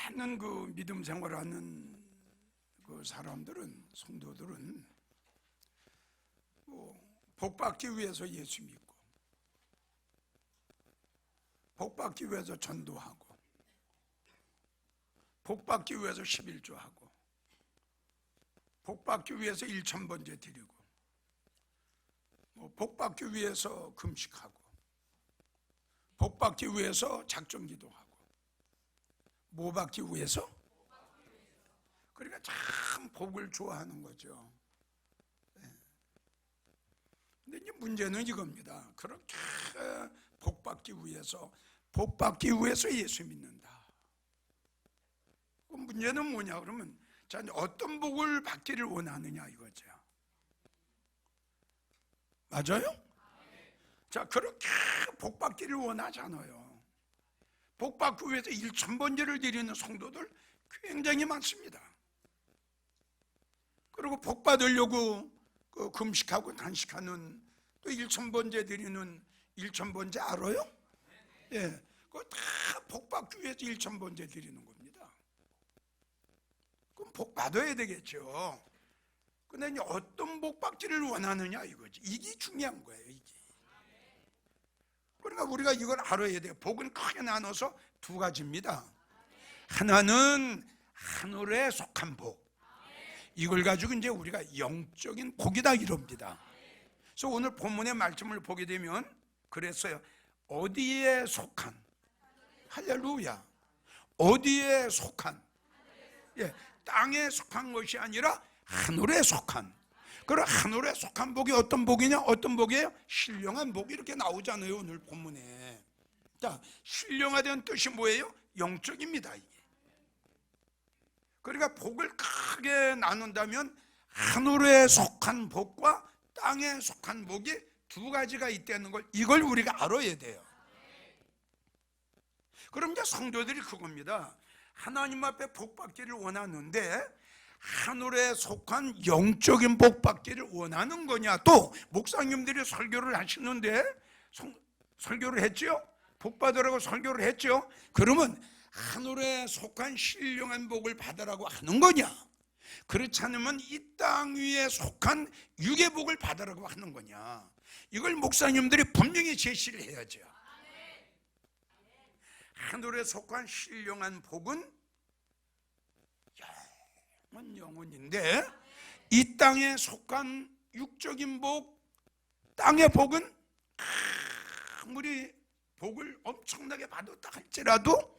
많은 그 믿음 생활하는 그 사람들은, 성도들은 복받기 위해서 예수 믿고, 복받기 위해서 전도하고, 복받기 위해서 11조하고, 복받기 위해서 1000번제 드리고, 복받기 위해서 금식하고, 복받기 위해서 작정기도하고, 뭐 받기 위해서? 그러니까 참 복을 좋아하는 거죠. 근데 이제 문제는 이겁니다. 그렇게 복받기 위해서 예수 믿는다. 그럼 문제는 뭐냐 그러면, 자, 어떤 복을 받기를 원하느냐 이거죠. 맞아요? 자, 그렇게 복받기를 원하잖아요. 복받기 위해서 1000번제를 드리는 성도들 굉장히 많습니다. 그리고 복받으려고 그 금식하고 단식하는, 또 1000번제 드리는 1000번제 알아요? 예, 그거 다 복받기 위해서 1000번제 드리는 겁니다. 그럼 복받아야 되겠죠. 근데 이제 어떤 복받기를 원하느냐 이거지. 이게 중요한 거예요, 이게. 그러니까 우리가 이걸 알아야 돼요. 복은 크게 나눠서 두 가지입니다. 하나는 하늘에 속한 복, 이걸 가지고 이제 우리가 영적인 복이다 이럽니다. 그래서 오늘 본문의 말씀을 보게 되면 그랬어요. 어디에 속한, 할렐루야, 어디에 속한, 예, 땅에 속한 것이 아니라 하늘에 속한. 그럼 하늘에 속한 복이 어떤 복이냐? 어떤 복이에요? 신령한 복, 이렇게 나오잖아요 오늘 본문에. 자, 신령하다는 뜻이 뭐예요? 영적입니다 이게. 그러니까 복을 크게 나눈다면 하늘에 속한 복과 땅에 속한 복이 두 가지가 있다는 걸, 이걸 우리가 알아야 돼요. 그럼 이제 성도들이 그겁니다. 하나님 앞에 복 받기를 원하는데 하늘에 속한 영적인 복 받기를 원하는 거냐? 또 목사님들이 설교를 하시는데, 설교를 했죠? 복 받으라고 설교를 했죠? 그러면 하늘에 속한 신령한 복을 받으라고 하는 거냐? 그렇지 않으면 이 땅 위에 속한 육의 복을 받으라고 하는 거냐? 이걸 목사님들이 분명히 제시를 해야죠. 하늘에 속한 신령한 복은 영혼인데, 이 땅에 속한 육적인 복, 땅의 복은 아무리 복을 엄청나게 받았다 할지라도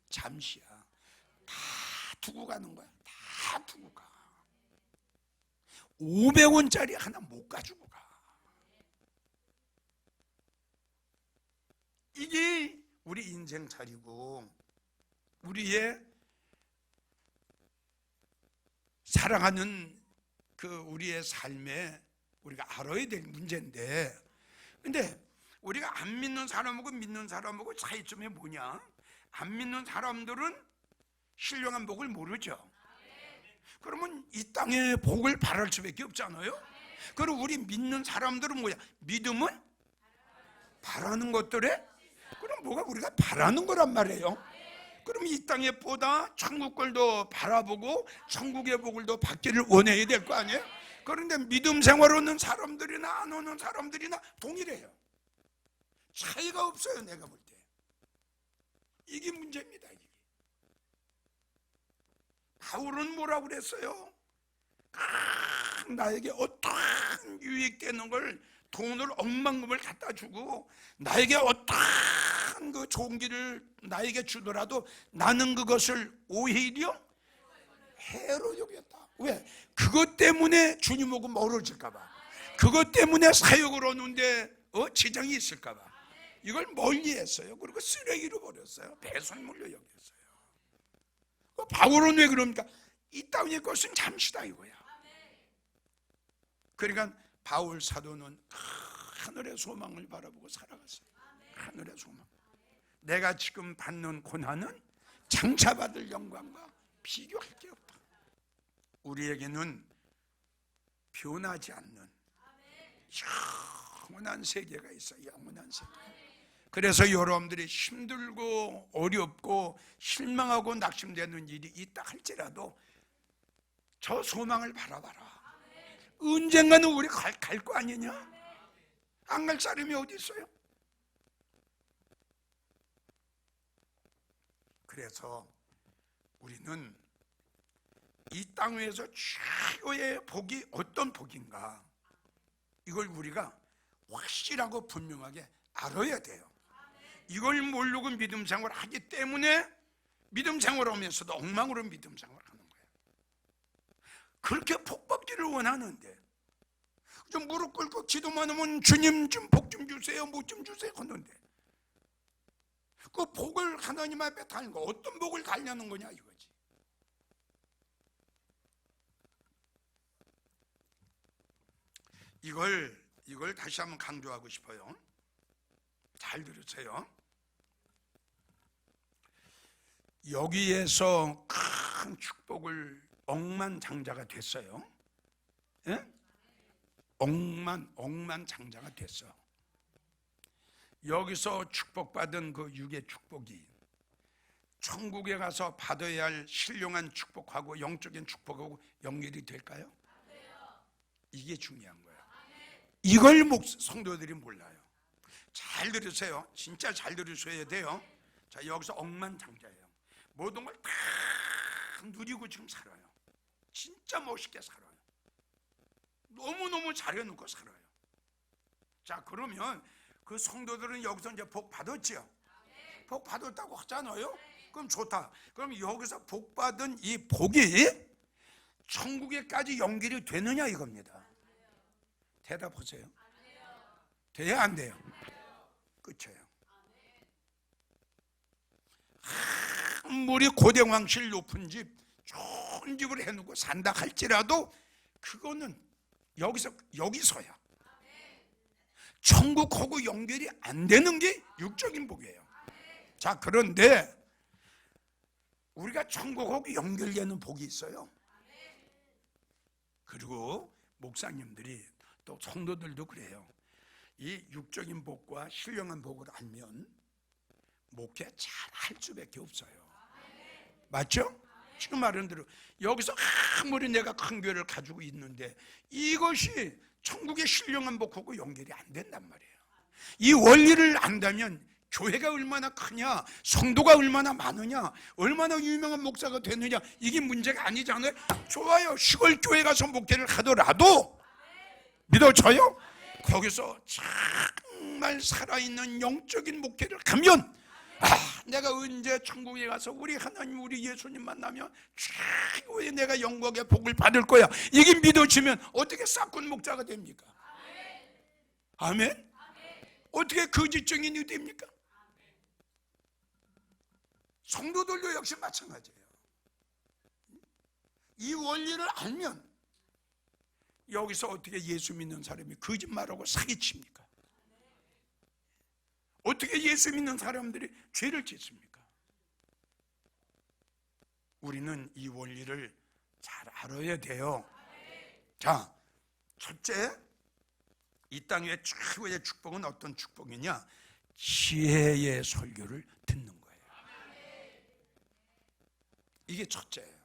잠시야. 다 두고 가는 거야. 다 두고 가. 500원짜리 하나 못 가지고 가. 이게 우리 인생살이고 우리의 살아가는 그 우리의 삶에 우리가 알아야 될 문제인데, 근데 우리가 안 믿는 사람하고 믿는 사람하고 차이점이 뭐냐? 안 믿는 사람들은 신령한 복을 모르죠. 그러면 이 땅에 복을 바랄 수밖에 없잖아요. 그리고 우리 믿는 사람들은 뭐야? 믿음은 바라는 것들에, 그럼 뭐가 우리가 바라는 거란 말이에요. 그럼 이 땅에 보다 천국 걸도 바라보고 천국의 복을 더 받기를 원해야 될 거 아니에요? 그런데 믿음 생활 하는 사람들이나 안 오는 사람들이나 동일해요. 차이가 없어요, 내가 볼 때. 이게 문제입니다. 이게. 바울은 뭐라고 그랬어요? 나에게 어떠한 유익되는 걸, 돈을 억만금을 갖다 주고 나에게 어떠한 그 좋은 길을 나에게 주더라도 나는 그것을 오히려 해로 여겼다. 왜? 그것 때문에 주님하고 멀어질까 봐, 그것 때문에 사역을 하는데 지장이 있을까 봐 이걸 멀리했어요. 그리고 쓰레기로 버렸어요. 배설물로 여겼어요. 바울은 왜 그럽니까? 이 땅의 것은 잠시다 이거야. 그러니까 바울 사도는 하늘의 소망을 바라보고 살아갔어요. 하늘의 소망. 내가 지금 받는 고난은 장차 받을 영광과 비교할 게 없다. 우리에게는 변하지 않는 영원한 세계가 있어. 영원한 세계. 그래서 여러분들이 힘들고 어렵고 실망하고 낙심되는 일이 있다 할지라도 저 소망을 바라봐라. 언젠가는 우리 갈 거 아니냐? 안 갈 사람이 어디 있어요? 그래서 우리는 이 땅 위에서 최고의 복이 어떤 복인가, 이걸 우리가 확실하고 분명하게 알아야 돼요. 이걸 모르고 믿음 생활을 하기 때문에 믿음 생활하면서도 엉망으로 믿음 생활을 하는 거예요. 그렇게 복 받기를 원하는데 좀 무릎 꿇고 기도만 하면 주님 좀 복 좀 주세요, 뭐 좀 주세요 하는데 그 복을 하나님 앞에 달는 거, 어떤 복을 달냐는 거냐 이거지. 이걸 다시 한번 강조하고 싶어요. 잘 들으세요. 여기에서 큰 축복을 억만장자가 됐어요. 예? 억만장자가 됐어. 여기서 축복받은 그 육의 축복이 천국에 가서 받아야 할 신령한 축복하고 영적인 축복하고 연결이 될까요? 이게 중요한 거예요. 이걸 성도들이 몰라요. 잘 들으세요. 진짜 잘 들으셔야 돼요. 자, 여기서 억만장자예요. 모든 걸 다 누리고 지금 살아요. 진짜 멋있게 살아요. 너무너무 잘해놓고 살아요. 자, 그러면 그 성도들은 여기서 이제 복 받았죠? 복 받았다고 하잖아요? 그럼 좋다. 그럼 여기서 복 받은 이 복이 천국에까지 연결이 되느냐 이겁니다. 대답하세요. 돼야 안 돼요? 끝이에요. 아무리 고대왕실 높은 집, 좋은 집을 해놓고 산다 할지라도 그거는 여기서야. 천국하고 연결이 안 되는 게 육적인 복이에요. 자, 그런데 우리가 천국하고 연결되는 복이 있어요. 그리고 목사님들이 또 성도들도 그래요. 이 육적인 복과 신령한 복을 알면 목회 잘 할 수밖에 없어요. 맞죠? 지금 말한 대로 여기서 아무리 내가 큰 교회를 가지고 있는데 이것이 천국의 신령한 복하고 연결이 안 된단 말이에요. 이 원리를 안다면 교회가 얼마나 크냐, 성도가 얼마나 많으냐, 얼마나 유명한 목사가 되느냐, 이게 문제가 아니잖아요. 좋아요. 시골 교회 가서 목회를 하더라도 믿어져요? 거기서 정말 살아있는 영적인 목회를 가면 내가 언제 천국에 가서 우리 하나님, 우리 예수님 만나면 최고의 내가 영광의 복을 받을 거야. 이게 믿어지면 어떻게 싹군 목자가 됩니까? 아멘? 어떻게 거짓 증인이 됩니까? 성도들도 역시 마찬가지예요. 이 원리를 알면 여기서 어떻게 예수 믿는 사람이 거짓말하고 사기칩니까? 어떻게 예수 믿는 사람들이 죄를 짓습니까? 우리는 이 원리를 잘 알아야 돼요. 자, 첫째, 이 땅의 최고의 축복은 어떤 축복이냐? 지혜의 설교를 듣는 거예요. 이게 첫째예요.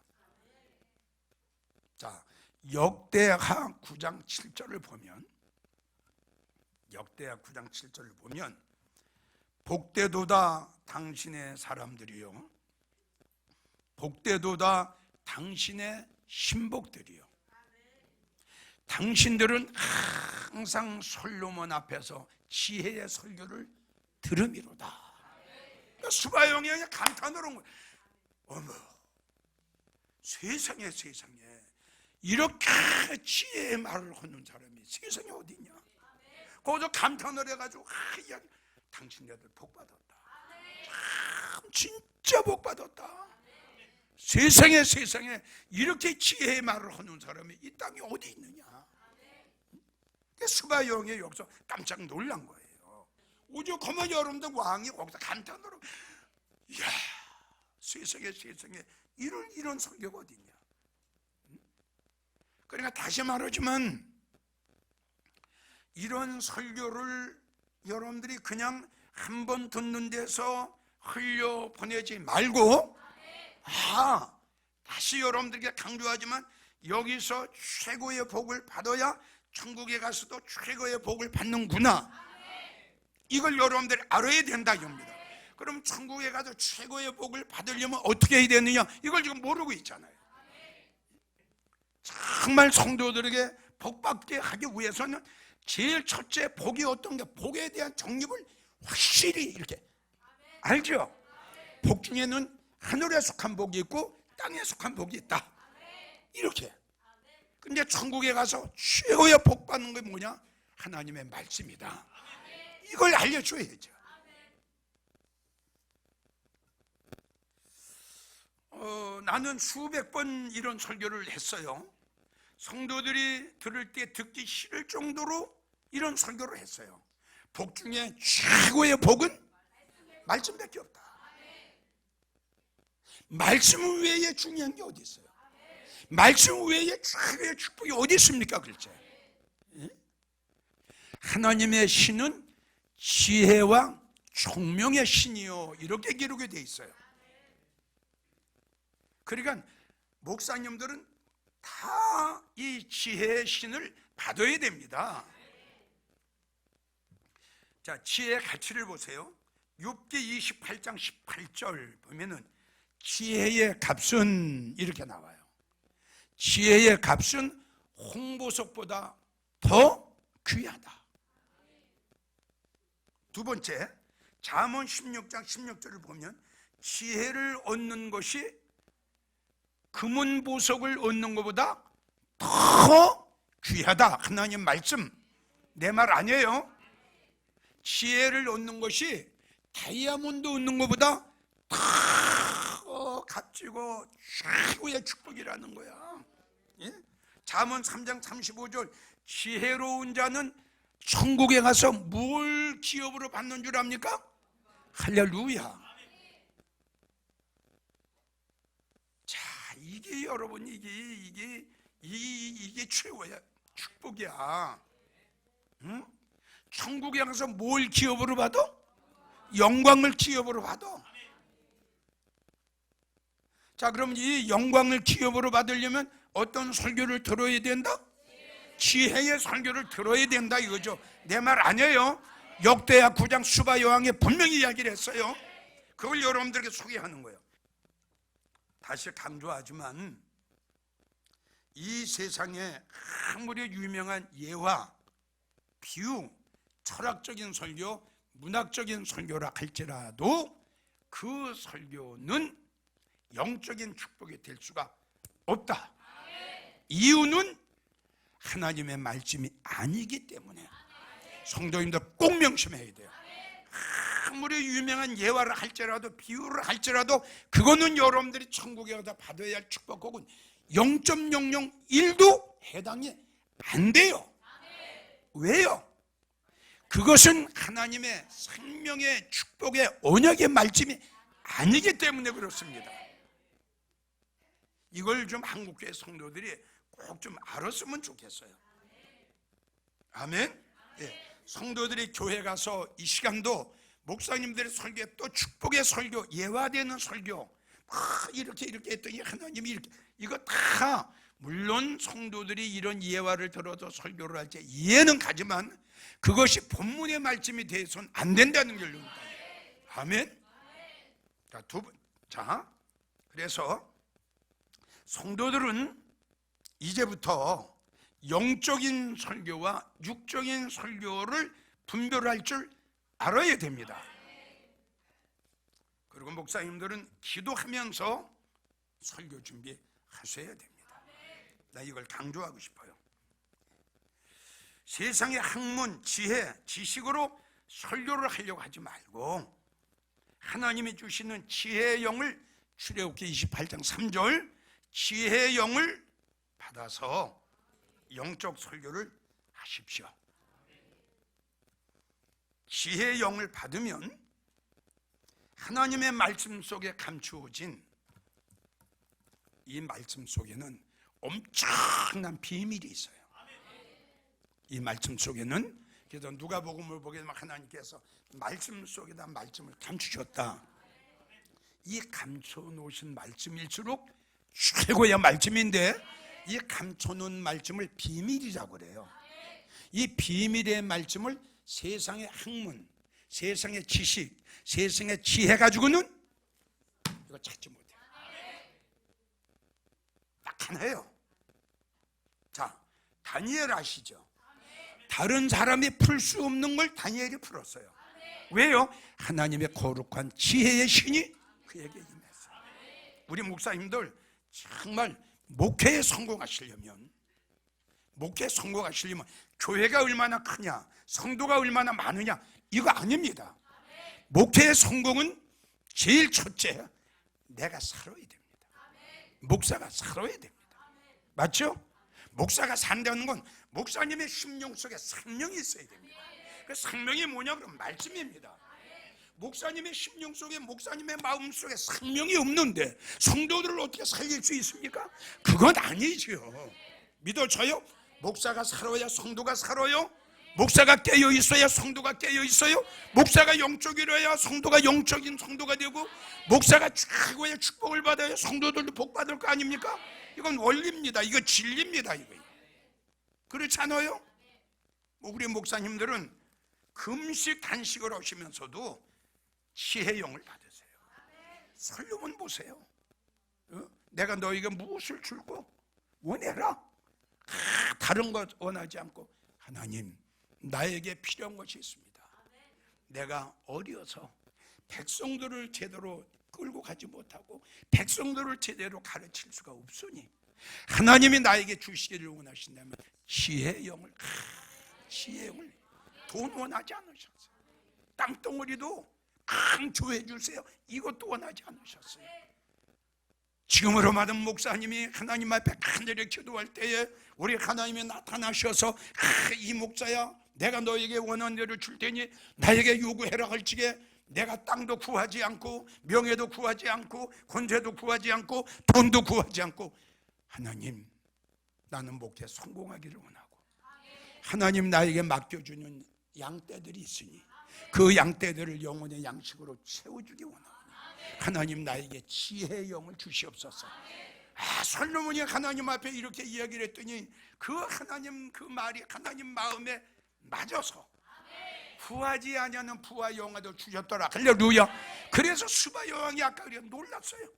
자, 역대하 9장 7절을 보면, 역대하 9장 7절을 보면 복되도다 당신의 사람들이요, 복되도다 당신의 신복들이요, 당신들은 항상 솔로몬 앞에서 지혜의 설교를 들음이로다. 그러니까 수바형이 그냥 감탄을 한 거예요. 어머, 세상에 이렇게 지혜의 말을 하는 사람이 세상에 어디 있냐? 거기서 감탄을 해가지고 당신네들 복 받았다. 참 진짜 복 받았다. 세상에 이렇게 지혜의 말을 하는 사람이 이 땅에 어디 있느냐? 수바형이 여기서 깜짝 놀란 거예요. 오죽하면 여러분들 왕이 거기서 감탄으로, 이야, 세상에 이런 설교가 어디 있냐? 그러니까 다시 말하지만 이런 설교를 여러분들이 그냥 한 번 듣는 데서 흘려 보내지 말고, 다시 여러분들에게 강조하지만 여기서 최고의 복을 받아야 천국에 가서도 최고의 복을 받는구나. 이걸 여러분들이 알아야 된다 이겁니다. 그럼 천국에 가서 최고의 복을 받으려면 어떻게 해야 되느냐, 이걸 지금 모르고 있잖아요. 정말 성도들에게 복받게 하기 위해서는 제일 첫째 복이 어떤 게, 복에 대한 정립을 확실히 이렇게 알죠? 복 중에는 하늘에 속한 복이 있고 땅에 속한 복이 있다, 이렇게. 근데 천국에 가서 최고의 복 받는 게 뭐냐? 하나님의 말씀이다. 이걸 알려줘야죠. 나는 수백 번 이런 설교를 했어요. 성도들이 들을 때 듣기 싫을 정도로 이런 설교를 했어요. 복 중에 최고의 복은 말씀밖에 없다. 말씀 외에 중요한 게 어디 있어요? 말씀 외에 최고의 축복이 어디 있습니까? 글쎄, 하나님의 신은 지혜와 총명의 신이요, 이렇게 기록이 되어 있어요. 그러니까 목사님들은 다 이 지혜의 신을 받아야 됩니다. 자, 지혜의 가치를 보세요. 욥기 28장 18절 보면은 지혜의 값은 이렇게 나와요. 지혜의 값은 홍보석보다 더 귀하다. 두 번째, 잠언 16장 16절을 보면 지혜를 얻는 것이 금은 보석을 얻는 것보다 더 귀하다. 하나님 말씀, 내 말 아니에요. 지혜를 얻는 것이 다이아몬드 얻는 것보다 더 값지고 최고의 축복이라는 거야. 잠언 3장 35절, 지혜로운 자는 천국에 가서 뭘 기업으로 받는 줄 압니까? 할렐루야. 이게 여러분, 이게 최고야, 축복이야. 응? 천국에 가서 뭘 기업으로 받아? 영광을 기업으로 받아. 자, 그럼 이 영광을 기업으로 받으려면 어떤 설교를 들어야 된다? 지혜의 설교를 들어야 된다 이거죠. 내 말 아니에요. 역대하 9장 수바 여왕이 분명히 이야기를 했어요. 그걸 여러분들에게 소개하는 거예요. 다시 강조하지만 이 세상에 아무리 유명한 예화, 비유, 철학적인 설교, 문학적인 설교라 할지라도 그 설교는 영적인 축복이 될 수가 없다. 이유는 하나님의 말씀이 아니기 때문에. 성도님들 꼭 명심해야 돼요. 아무리 유명한 예화를 할지라도, 비유를 할지라도 그거는 여러분들이 천국에 가서 받아야 할 축복 혹은 0.001도 해당이 안 돼요. 왜요? 그것은 하나님의 생명의 축복의 언약의 말씀이 아니기 때문에 그렇습니다. 이걸 좀 한국교회 성도들이 꼭 좀 알았으면 좋겠어요. 아멘. 성도들이 교회 가서 이 시간도 목사님들의 설교, 또 축복의 설교, 예화되는 설교, 이렇게 했더니 하나님이 이렇게, 이거 다 물론 성도들이 이런 예화를 들어도 설교를 할 때 이해는 가지만 그것이 본문의 말씀이 돼서는 안 된다는 결론입니다. 아멘. 자, 그래서 성도들은 이제부터 영적인 설교와 육적인 설교를 분별할 줄 알아야 됩니다. 그리고 목사님들은 기도하면서 설교 준비하셔야 됩니다. 나 이걸 강조하고 싶어요. 세상의 학문, 지혜, 지식으로 설교를 하려고 하지 말고 하나님이 주시는 지혜의 영을, 출애굽기 28장 3절, 지혜의 영을 받아서 영적 설교를 하십시오. 지혜의 영을 받으면 하나님의 말씀 속에 감추어진 이 말씀 속에는 엄청난 비밀이 있어요. 이 말씀 속에는 그래서 누가복음을 보게 되면 하나님께서 말씀 속에다 말씀을 감추셨다. 이 감춰놓으신 말씀일수록 최고의 말씀인데, 이 감춰놓은 말씀을 비밀이라고 그래요. 이 비밀의 말씀을 세상의 학문, 세상의 지식, 세상의 지혜 가지고는 이거 찾지 못해요. 딱 하나예요. 자, 다니엘 아시죠? 다른 사람이 풀 수 없는 걸 다니엘이 풀었어요. 왜요? 하나님의 거룩한 지혜의 신이 그에게 임했어요. 우리 목사님들 정말 목회에 성공하시려면 교회가 얼마나 크냐, 성도가 얼마나 많으냐, 이거 아닙니다. 목회의 성공은 제일 첫째, 내가 살아야 됩니다. 목사가 살아야 됩니다. 맞죠? 목사가 산다는 건 목사님의 심령 속에 생명이 있어야 됩니다. 그 생명이 뭐냐 그러면 말씀입니다. 목사님의 심령 속에, 목사님의 마음 속에 생명이 없는데 성도들을 어떻게 살릴 수 있습니까? 그건 아니죠. 믿어져요? 목사가 살아야 성도가 살아요. 목사가 깨어 있어야 성도가 깨어 있어요. 목사가 영적이라야 성도가 영적인 성도가 되고, 목사가 최고의 축복을 받아야 성도들도 복 받을 거 아닙니까? 이건 원리입니다. 이거 진리입니다. 이거. 그렇잖아요? 우리 목사님들은 금식 단식을 하시면서도 지혜영을 받으세요. 설교문 보세요. 내가 너에게 무엇을 줄고 원해라. 다른 것 원하지 않고, 하나님 나에게 필요한 것이 있습니다. 내가 어려서 백성들을 제대로 끌고 가지 못하고 백성들을 제대로 가르칠 수가 없으니 하나님이 나에게 주시기를 원하신다면 지혜영을, 지혜영을. 돈 원하지 않으셨어요. 땅덩어리도 강조해 주세요. 이것도 원하지 않으셨어요. 지금으로 말하면 목사님이 하나님 앞에 간절히 기도할 때에 우리 하나님이 나타나셔서, 이 목사야, 내가 너에게 원하는 대로 줄 테니 나에게 요구해라 할지게, 내가 땅도 구하지 않고 명예도 구하지 않고 권세도 구하지 않고 돈도 구하지 않고, 하나님 나는 목회 성공하기를 원하고, 하나님 나에게 맡겨주는 양떼들이 있으니 그 양떼들을 영혼의 양식으로 채워주기 원하오니 하나님 나에게 지혜의 영을 주시옵소서. 솔로몬이 하나님 앞에 이렇게 이야기를 했더니 그 하나님, 그 말이 하나님 마음에 맞아서 구하지 아니하는 부와 영화도 주셨더라. 할렐루야. 그래서 수바 여왕이 아까 그래 놀랐어요.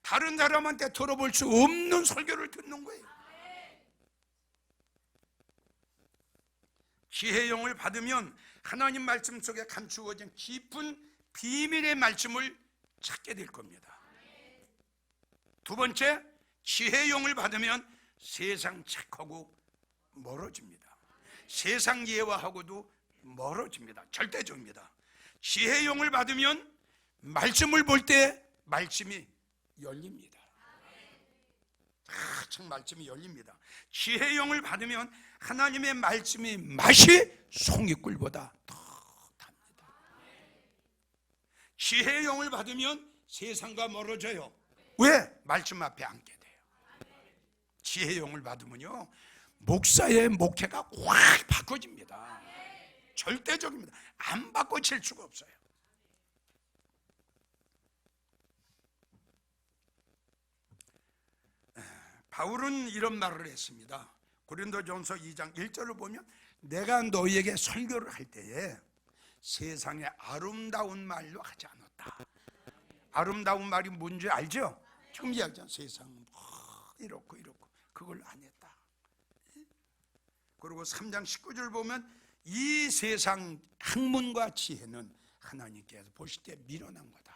다른 사람한테 들어볼 수 없는 설교를 듣는 거예요. 지혜의 영을 받으면 하나님 말씀 속에 감추어진 깊은 비밀의 말씀을 찾게 될 겁니다. 두 번째, 지혜의 영을 받으면 세상 착하고 멀어집니다. 세상 예화하고도 멀어집니다. 절대적입니다. 지혜의 영을 받으면 말씀을 볼 때 말씀이 열립니다. 참 말씀이 열립니다. 지혜의 영을 받으면 하나님의 말씀의 맛이 송이꿀보다 더 답니다. 지혜의 영을 받으면 세상과 멀어져요. 왜? 말씀 앞에 앉게 돼요. 지혜의 영을 받으면요, 목사의 목회가 확 바꿔집니다. 절대적입니다. 안 바꿔질 수가 없어요. 바울은 이런 말을 했습니다. 고린도전서 2장 1절을 보면, 내가 너희에게 설교를 할 때에 세상의 아름다운 말로 하지 않았다. 아름다운 말이 뭔지 알죠? 지금 이야기하잖아요. 세상은 이렇고 그걸 안 했다. 그리고 3장 19절 보면 이 세상 학문과 지혜는 하나님께서 보실 때 밀어난 거다.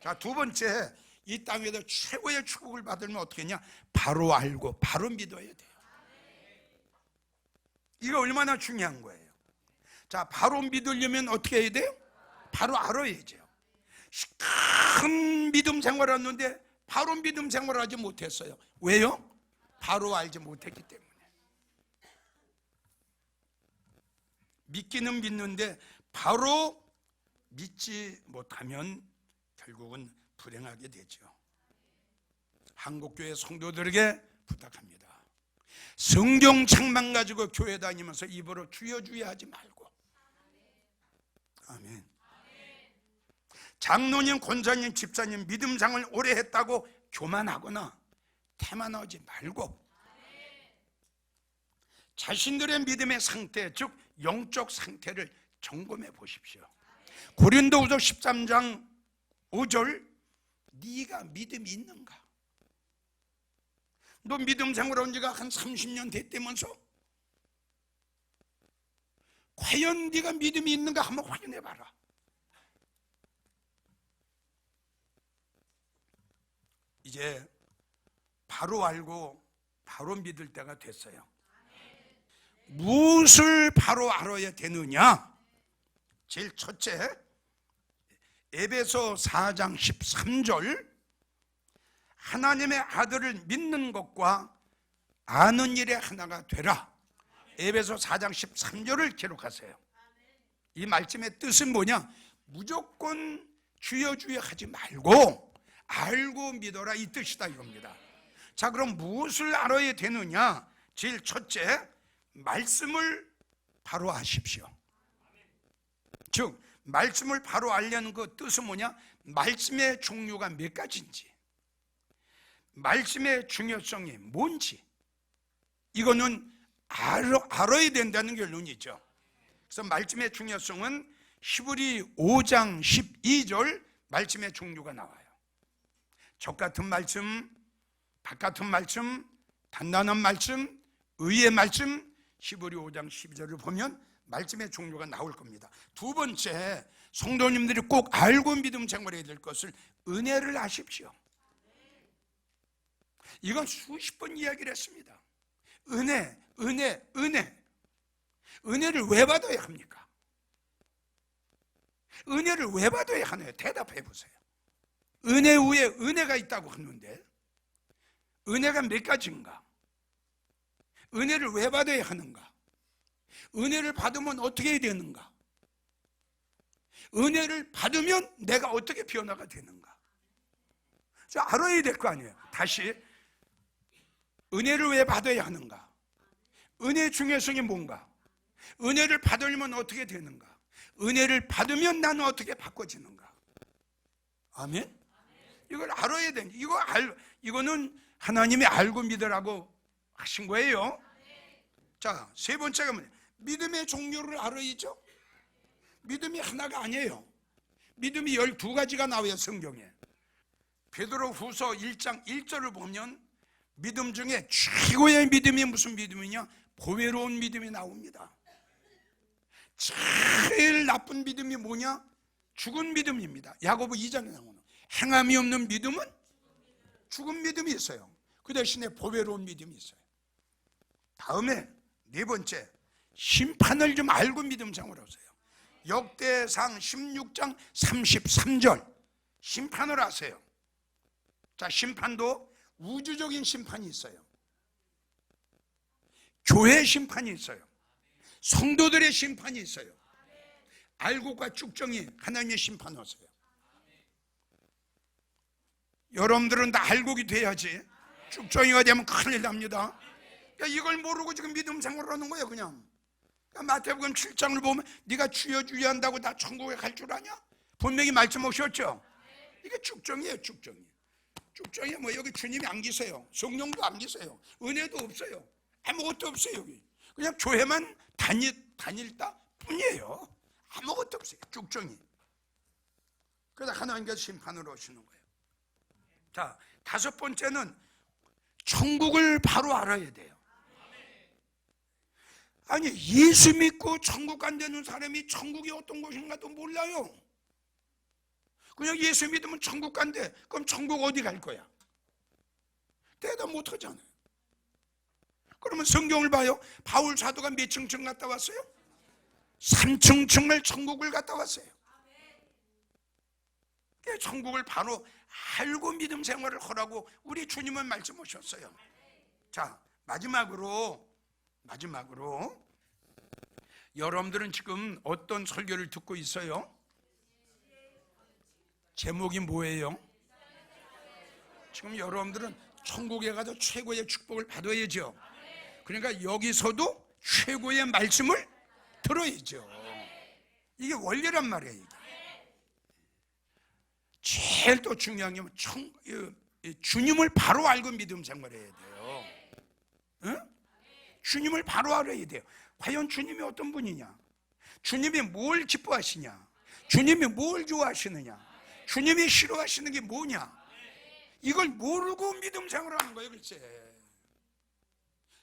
자, 두 번째, 이 땅에서 최고의 축복을 받으면 어떻게 하냐? 바로 알고 바로 믿어야 돼요. 이거 얼마나 중요한 거예요. 자, 바로 믿으려면 어떻게 해야 돼요? 바로 알아야죠. 큰 믿음 생활했는데 바로 믿음 생활하지 못했어요. 왜요? 바로 알지 못했기 때문에. 믿기는 믿는데 바로 믿지 못하면 결국은 불행하게 되죠. 한국교회 성도들에게 부탁합니다. 성경 책만 가지고 교회 다니면서 입으로 주여 주여 하지 말고. 아멘. 장로님, 권사님, 집사님 믿음생활 오래 했다고 교만하거나 태만하지 말고 자신들의 믿음의 상태, 즉 영적 상태를 점검해 보십시오. 고린도후서 13장 5절, 네가 믿음이 있는가? 너 믿음 생활한 지가 한 30년 됐다면서? 과연 네가 믿음이 있는가 한번 확인해 봐라. 이제 바로 알고 바로 믿을 때가 됐어요. 무엇을 바로 알아야 되느냐? 제일 첫째, 에베소 4장 13절, 하나님의 아들을 믿는 것과 아는 일의 하나가 되라. 에베소 4장 13절을 기록하세요. 이 말씀의 뜻은 뭐냐? 무조건 주여 주여 하지 말고 알고 믿어라, 이 뜻이다 이겁니다. 자, 그럼 무엇을 알아야 되느냐? 제일 첫째, 말씀을 바로 아십시오. 즉 말씀을 바로 알려는 그 뜻은 뭐냐? 말씀의 종류가 몇 가지인지, 말씀의 중요성이 뭔지, 이거는 알아야 된다는 결론이죠. 그래서 말씀의 중요성은 히브리 5장 12절 말씀의 종류가 나와요. 적 같은 말씀, 박 같은 말씀, 단단한 말씀, 의의 말씀, 히브리 5장 12절을 보면 말씀의 종류가 나올 겁니다. 두 번째, 성도님들이 꼭 알고 믿음 생활해야 될 것을 은혜를 아십시오. 이건 수십 번 이야기를 했습니다. 은혜, 은혜, 은혜. 은혜를 왜 받아야 합니까? 은혜를 왜 받아야 하나요? 대답해 보세요. 은혜 위에 은혜가 있다고 하는데 은혜가 몇 가지인가? 은혜를 왜 받아야 하는가? 은혜를 받으면 어떻게 해야 되는가? 은혜를 받으면 내가 어떻게 변화가 되는가? 자, 알아야 될 거 아니에요. 다시, 은혜를 왜 받아야 하는가? 은혜의 중요성이 뭔가? 은혜를 받으려면 어떻게 되는가? 은혜를 받으면 나는 어떻게 바꿔지는가? 아멘? 이걸 알아야 되는, 이거는 하나님이 알고 믿으라고 하신 거예요. 자, 세 번째가 뭐냐? 믿음의 종류를 알아야죠. 믿음이 하나가 아니에요. 믿음이 12가지가 나와요, 성경에. 베드로 후서 1장 1절을 보면 믿음 중에 최고의 믿음이 무슨 믿음이냐? 보배로운 믿음이 나옵니다. 제일 나쁜 믿음이 뭐냐? 죽은 믿음입니다. 야고보 2장에 나오는 행함이 없는 믿음은 죽은 믿음이 있어요. 그 대신에 보배로운 믿음이 있어요. 다음에 네 번째, 심판을 좀 알고 믿음 생활하세요. 역대상 16장 33절 심판을 하세요. 자, 심판도 우주적인 심판이 있어요. 교회 심판이 있어요. 성도들의 심판이 있어요. 알곡과 쭉정이 하나님의 심판하세요. 여러분들은 다 알곡이 돼야지. 쭉정이가 되면 큰일 납니다. 이걸 모르고 지금 믿음 생활을 하는 거예요. 그냥 마태복음 7장을 보면 네가 주여 주여 한다고 다 천국에 갈 줄 아냐? 분명히 말씀하셨죠. 이게 쭉정이에요. 쭉정이 뭐 여기 주님이 안 계세요. 성령도 안 계세요. 은혜도 없어요. 아무것도 없어요. 여기 그냥 교회만 다닐다 뿐이에요. 아무것도 없어요. 쭉정이. 그래서 하나님께서 심판으로 오시는 거예요. 자, 다섯 번째는 천국을 바로 알아야 돼요. 아니, 예수 믿고 천국 안 되는 사람이 천국이 어떤 곳인가도 몰라요. 그냥 예수 믿으면 천국 간대. 그럼 천국 어디 갈 거야? 대답 못 하잖아요. 그러면 성경을 봐요. 바울 사도가 몇 층층 갔다 왔어요? 3층층을 천국을 갔다 왔어요. 천국을 바로 알고 믿음 생활을 하라고 우리 주님은 말씀하셨어요. 자, 마지막으로 여러분들은 지금 어떤 설교를 듣고 있어요? 제목이 뭐예요? 지금 여러분들은 천국에 가서 최고의 축복을 받아야죠. 그러니까 여기서도 최고의 말씀을 들어야죠. 이게 원리란 말이에요. 이게. 제일 또 중요한 게 주님을 바로 알고 믿음 생활해야 돼요. 응? 주님을 바로 알아야 돼요. 과연 주님이 어떤 분이냐? 주님이 뭘 기뻐하시냐? 주님이 뭘 좋아하시느냐? 주님이 싫어하시는 게 뭐냐? 이걸 모르고 믿음 생활하는 거예요. 글쎄,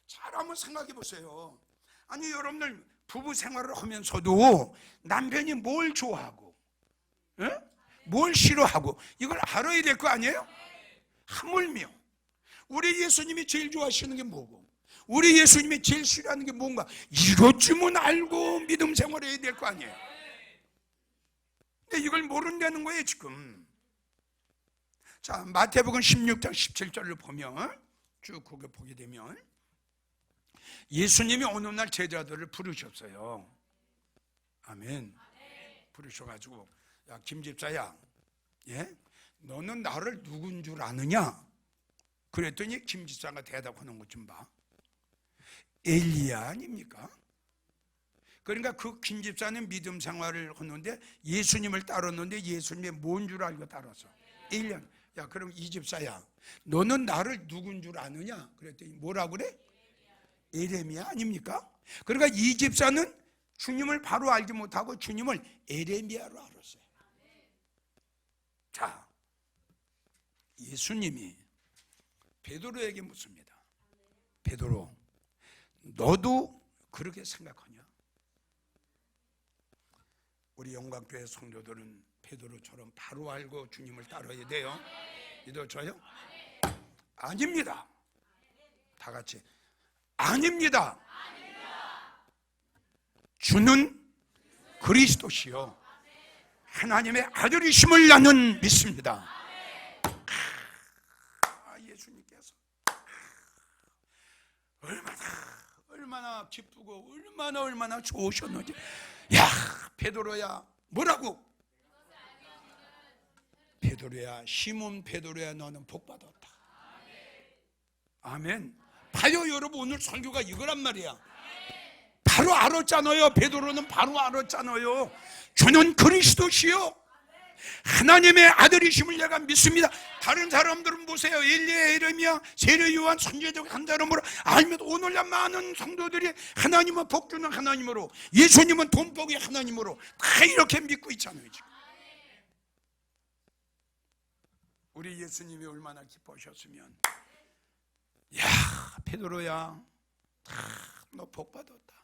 잘 한번 생각해 보세요. 아니, 여러분들 부부 생활을 하면서도 남편이 뭘 좋아하고, 응? 뭘 싫어하고, 이걸 알아야 될 거 아니에요? 하물며 우리 예수님이 제일 좋아하시는 게 뭐고, 우리 예수님이 제일 싫어하는 게 뭔가, 이것쯤은 알고 믿음 생활해야 될 거 아니에요? 근데 이걸 모른다는 거예요 지금. 자, 마태복음 16장 17절을 보면, 쭉 거기 보게 되면, 예수님이 어느 날 제자들을 부르셨어요. 아멘. 부르셔가지고, 야, 김 집사야, 예? 너는 나를 누군 줄 아느냐? 그랬더니 김 집사가 대답하는 것 좀 봐. 엘리야 아닙니까? 그러니까 그 김 집사는 믿음 생활을 하는데 예수님을 따랐는데 예수님이 뭔 줄 알고 따랐어? 엘리야. 야, 그럼 이 집사야, 너는 나를 누군 줄 아느냐? 그랬더니 뭐라고 그래? 에레미야 아닙니까? 그러니까 이 집사는 주님을 바로 알지 못하고 주님을 에레미야로 알았어요. 자, 예수님이 베드로에게 묻습니다. 베드로, 너도 그렇게 생각하냐? 우리 영광교회 성도들은 베드로처럼 바로 알고 주님을 따라야 돼요. 믿어줘요? 아닙니다. 다 같이 아닙니다. 주는 그리스도시요 하나님의 아들이심을 나는 믿습니다. 예수님께서 얼마나 기쁘고 얼마나 좋으셨는지. 야, 베드로야, 뭐라고? 베드로야, 시몬 베드로야, 너는 복받았다. 아멘. 봐요 여러분, 오늘 설교가 이거란 말이야. 바로 알았잖아요. 베드로는 바로 알았잖아요. 주는 그리스도시요 하나님의 아들이심을 내가 믿습니다. 다른 사람들은 보세요. 엘리야, 에레미야, 세례 요한, 선지자들 한 사람으로 아니면 오늘날 많은 성도들이 하나님은 복 주는 하나님으로, 예수님은 돈복의 하나님으로 다 이렇게 믿고 있잖아요 지금. 우리 예수님이 얼마나 기뻐하셨으면, 야, 베드로야, 너 복 받았다.